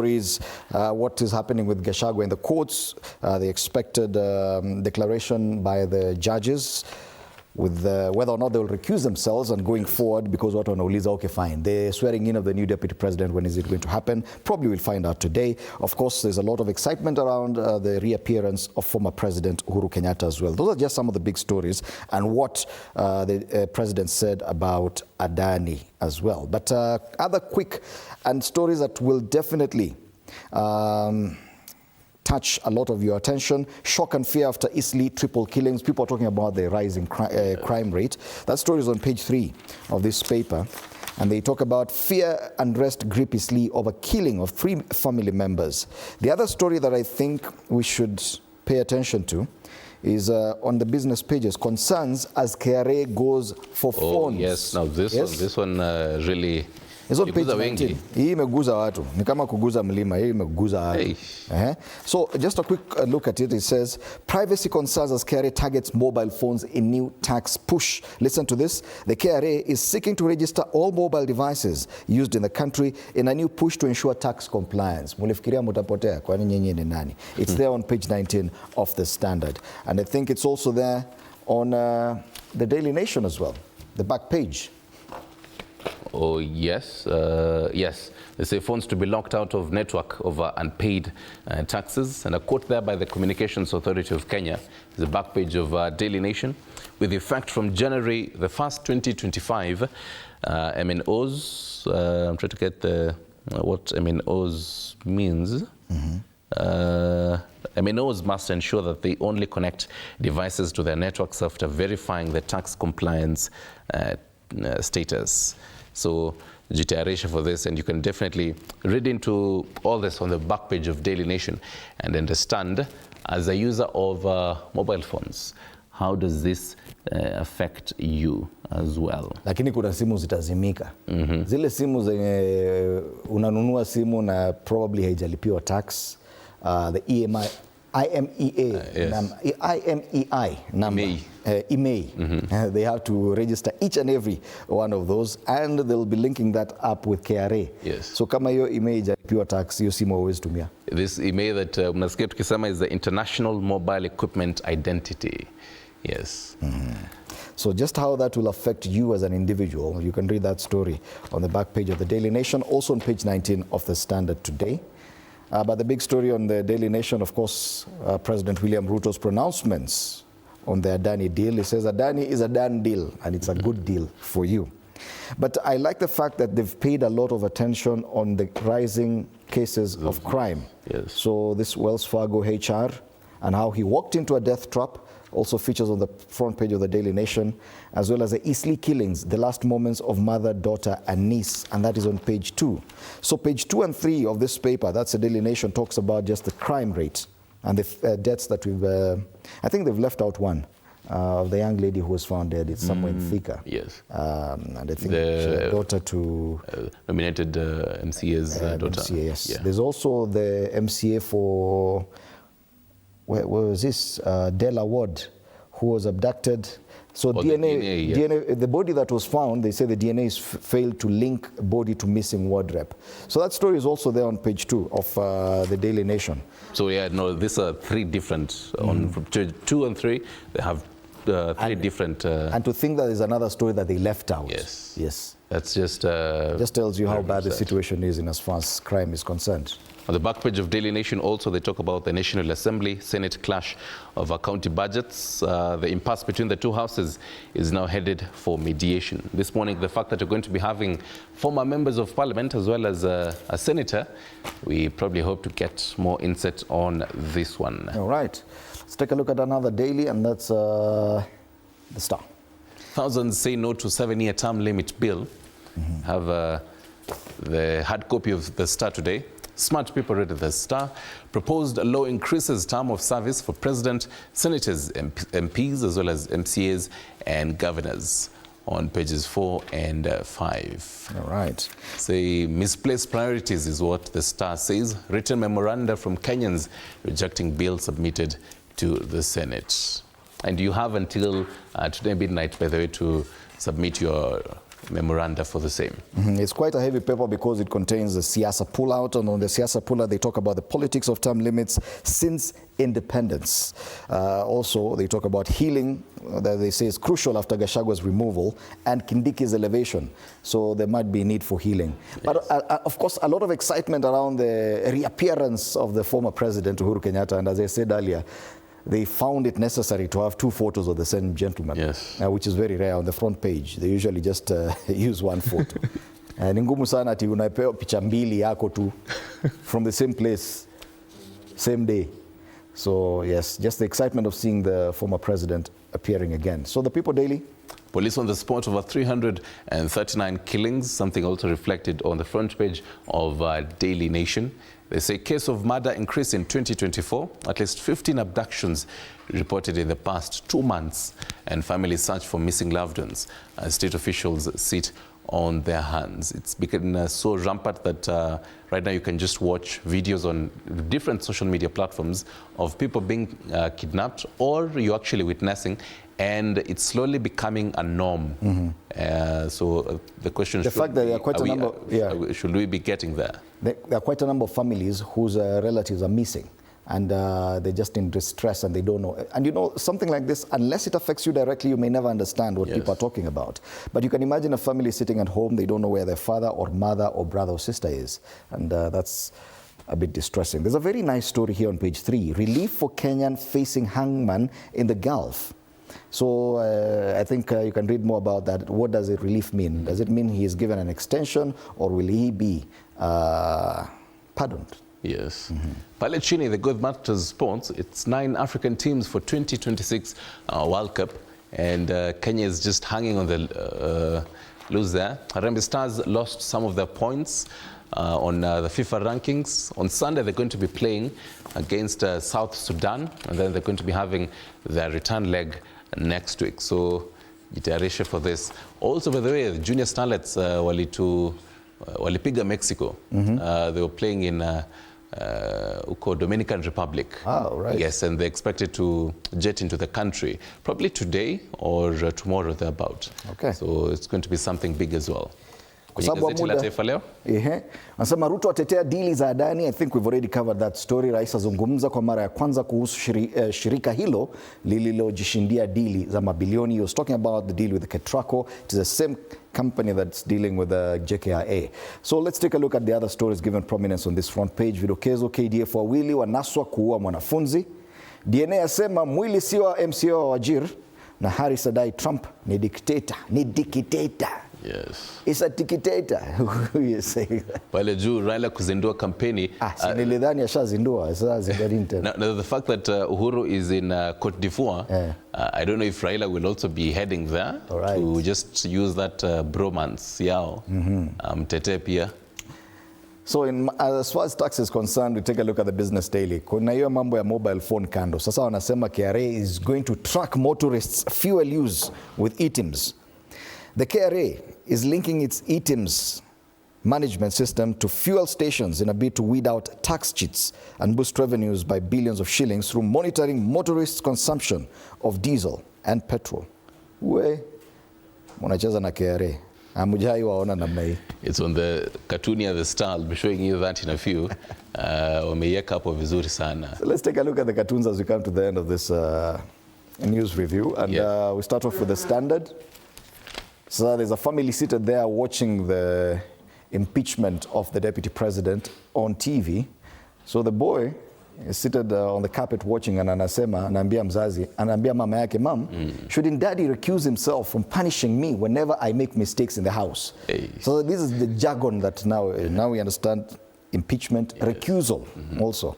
stories, what is happening with Gachagua in the courts, the expected declaration by the judges, with whether or not they will recuse themselves and going forward, because what wanauliza, okay, fine, the swearing in of the new deputy president, when is it going to happen? Probably we'll find out today. Of course, there's a lot of excitement around the reappearance of former President Uhuru Kenyatta as well. Those are just some of the big stories and what the president said about Adani as well. But other quick and stories that will definitely touch a lot of your attention. Shock and fear after Eastleigh triple killings. People are talking about the rising crime rate. That story is on page 3 of this paper. And they talk about fear, unrest grip Eastleigh over killing of 3 family members. The other story that I think we should pay attention to is on the business pages, concerns as KRA goes for phones. Yes, now this one really... It's on page 19. Hii imeguza watu. Ni kama kuguza mlima. Hii imeguza watu. So just a quick look at it. It says, privacy concerns as KRA targets mobile phones in new tax push. Listen to this. The KRA is seeking to register all mobile devices used in the country in a new push to ensure tax compliance. Mulifikiria mutapotea, kwani nyinyi ni nani? It's there on page 19 of the Standard. And I think it's also there on the Daily Nation as well, the back page. Oh, yes. Yes. They say phones to be locked out of network over unpaid taxes. And a quote there by the Communications Authority of Kenya is the back page of Daily Nation. With effect from January the 1st, 2025, MNOs, I'm trying to get what MNOs means. MNOs must ensure that they only connect devices to their networks after verifying the tax compliance status. So jitayarisha for this, and you can definitely read into all this on the back page of Daily Nation and understand, as a user of mobile phones, how does this affect you as well. Lakini kuna simu zitazimika. Zile simu zenye unanunua simu na probably haijalipiwa tax, the IMEI number, IMEI. They have to register each and every one of those, and they'll be linking that up with KRA. Yes. So kama hiyo IMEI haijapiwa tax, hiyo simu hauwezi tumia. This IMEI that mnasikia tukisema is the International Mobile Equipment Identity. Yes. So just how that will affect you as an individual, you can read that story on the back page of the Daily Nation, also on page 19 of the Standard today. But the big story on the Daily Nation, of course, President William Ruto's pronouncements on the Adani deal. He says Adani is a done deal, and it's a good deal for you. But I like the fact that they've paid a lot of attention on the rising cases of crime. Yes. So this Wells Fargo HR and how he walked into a death trap also features on the front page of the Daily Nation, as well as the Eastleigh killings, the last moments of mother, daughter, and niece, and that is on page 2. So page 2 and 3 of this paper, that's the Daily Nation, talks about just the crime rate and the deaths that we've, I think they've left out one of the young lady who was found dead. It's somewhere in Thika. Yes. And I think the daughter to... nominated MCA's daughter. MCA, yes. Yeah. There's also the MCA for... Where was this? Della Ward, who was abducted. So DNA, the body that was found, they say the DNA is failed to link body to missing ward rep. So that story is also there on page 2 of the Daily Nation. So yeah, no, these are 3 different, on 2 and 3, they have 3 different... and to think that there's another story that they left out. Yes. Yes. That's just tells you how bad the situation is in as far as crime is concerned. On the back page of Daily Nation also, they talk about the National Assembly Senate clash of county budgets. The impasse between the two houses is now headed for mediation. This morning, the fact that we're going to be having former members of parliament as well as a senator, we probably hope to get more insight on this one. All right. Let's take a look at another daily, and that's the Star. Thousands say no to 7-year term limit bill. Have the hard copy of the Star today. Smart people read the Star. Proposed law increases term of service for president, senators, MPs, as well as MCAs and governors, on pages 4 and 5. All right. Say misplaced priorities is what the Star says. Written memoranda from Kenyans rejecting bill submitted to the Senate. And you have until today midnight, by the way, to submit your memoranda for the same. It's quite a heavy paper because it contains the siasa pullout, and on the siasa pullout they talk about the politics of term limits since independence. Also, they talk about healing, that they say is crucial after Gachagua's removal and Kindiki's elevation. So there might be need for healing. Yes. But of course, a lot of excitement around the reappearance of the former president, Uhuru Kenyatta, and as I said earlier, they found it necessary to have two photos of the same gentleman, yes. Which is very rare on the front page. They usually just use one photo. Ni ngumu sana ati unapewa picha mbili yako tu from the same place, same day. So yes, just the excitement of seeing the former president appearing again. So the People Daily. Police on the spot over 339 killings, something also reflected on the front page of Daily Nation. They say case of murder increased in 2024, at least 15 abductions reported in the past 2 months, and families search for missing loved ones as state officials sit on their hands. It's become so rampant that right now you can just watch videos on different social media platforms of people being kidnapped, or you're actually witnessing, and it's slowly becoming a norm. So the question the fact that there are quite a number, should we be getting there? There are quite a number of families whose relatives are missing, and they're just in distress and they don't know. And you know, something like this, unless it affects you directly, you may never understand what people are talking about. But you can imagine a family sitting at home, they don't know where their father or mother or brother or sister is. And that's a bit distressing. There's a very nice story here on page 3. Relief for Kenyan facing hangman in the Gulf. So I think you can read more about that. What does it relief mean? Does it mean he is given an extension, or will he be pardoned? Yes. Pale chini, the good matters sports. It's 9 African teams for 2026 World Cup, and Kenya is just hanging on the loose there. Harambee Stars lost some of their points on the FIFA rankings. On Sunday, they're going to be playing against South Sudan, and then they're going to be having their return leg next week. So, jitayarishe for this. Also, by the way, the Junior Starlets walipiga Mexico. They were playing in Dominican Republic. Oh, right. Yes, and they're expected to jet into the country probably today or tomorrow, thereabout. Okay. So it's going to be something big as well. Anasema Ruto atetea dili za Adani. I think we've already covered that story. Rais azungumza kwa mara ya kwanza kuhusu shirika hilo lililojishindia dili za mabilioni. He was talking about the deal with the Ketraco. It is the same company that's dealing with the JKIA. So let's take a look at the other stories given prominence on this front page. Vidokezo, KDF wawili wanaswa kuua mwanafunzi. DNA asema mwili si wa MCA wa Wajir, na Harris adai Trump ni dictator. Yes. It's a dictator. Who you say that? Pale juu Raila kuzindua kampeni. Nilidhani ashazindua. Now the fact that Uhuru is in Cote d'Ivoire, I don't know if Raila will also be heading there to just use that bromance yao. Tete pia. So as far as tax is concerned, we take a look at the Business Daily. Kuna hiyo mambo ya mobile phone kando. Sasa wanasema KRA is going to track motorists' fuel use with eTIMS. The KRA is linking its eTIMS management system to fuel stations in a bid to weed out tax cheats and boost revenues by billions of shillings through monitoring motorists' consumption of diesel and petrol. We munacheza na KRA. Amujai waona namna hii. It's on the cartoon of the Star. I'll be showing you that in a few. Wameiweka hapo vizuri sana. So let's take a look at the cartoons as we come to the end of this news review. And we start off with the Standard. So there's a family seated there watching the impeachment of the deputy president on TV. So the boy is seated on the carpet watching, and anaambia mama yake, Mom, shouldn't daddy recuse himself from punishing me whenever I make mistakes in the house? Hey. So this is the jargon that now we understand. Impeachment, recusal also.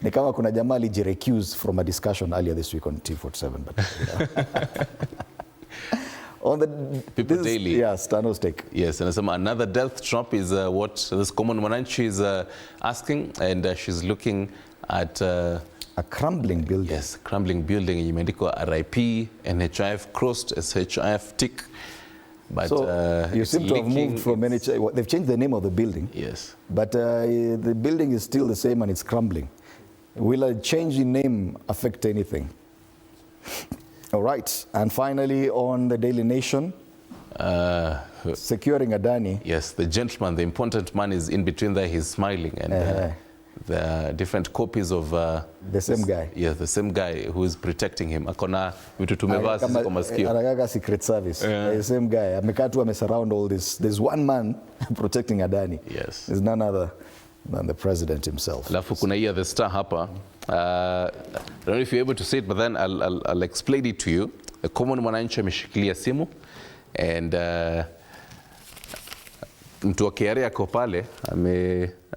Ni kama kuna jamaa alijirecuse from a discussion earlier this week on T47. But, on the People Daily. Yes, Tano's take. Yes, and another death trap is what this common Mwananchi is asking, and she's looking at a crumbling building. Yes, crumbling building. Imeandikwa RIP, NHIF crossed, SHIF tick. But so you seem to have moved from NHIF. They've changed the name of the building. Yes. But the building is still the same and it's crumbling. Will a change in name affect anything? All right. And finally, on the Daily Nation. securing Adani. Yes, the gentleman, the important man is in between there, he's smiling. And the different copies of... the same guy. Yes, the same guy who is protecting him. Akona vitu tumevaa sisi kwa masikio. Anagaga Secret Service. The same guy. Amekaa amesurround all this. There's one man protecting Adani. Yes. There's none other than the president himself. Alafu kuna hii the Star hapa. I don't know if you're able to see it, but then I'll explain it to you. The common mwananchi ameshikilia simu and mtu wa KRA ako pale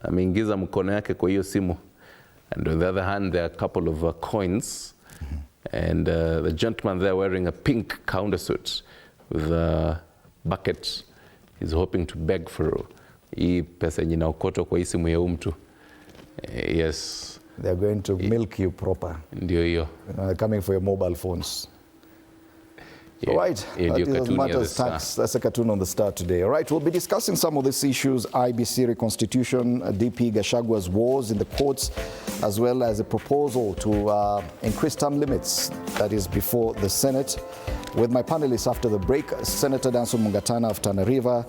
ameingiza mkono yake kwa hiyo simu, and on the other hand there are a couple of coins, and the gentleman there wearing a pink countersuit with a bucket is hoping to beg for hii pesa yenye inaokotwa kwa hii simu ya mtu. Yes, they're going to milk you proper. Ndio hiyo. Coming for your mobile phones. All right, that is as matters tax. That's a cartoon on the Star today. All right, we'll be discussing some of these issues: IBC reconstitution, DP Gachagua's wars in the courts, as well as a proposal to increase term limits that is before the Senate. With my panelists after the break, Senator Danson Mungatana of Tana River,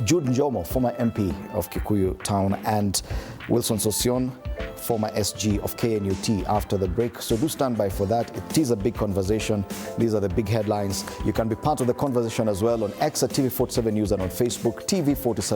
Jude Njomo, former MP of Kikuyu Town, and Wilson Sosion, former SG of KNUT, after the break. So do stand by for that. It is a big conversation. These are the big headlines. You can be part of the conversation as well on X at TV47 News and on Facebook, TV47.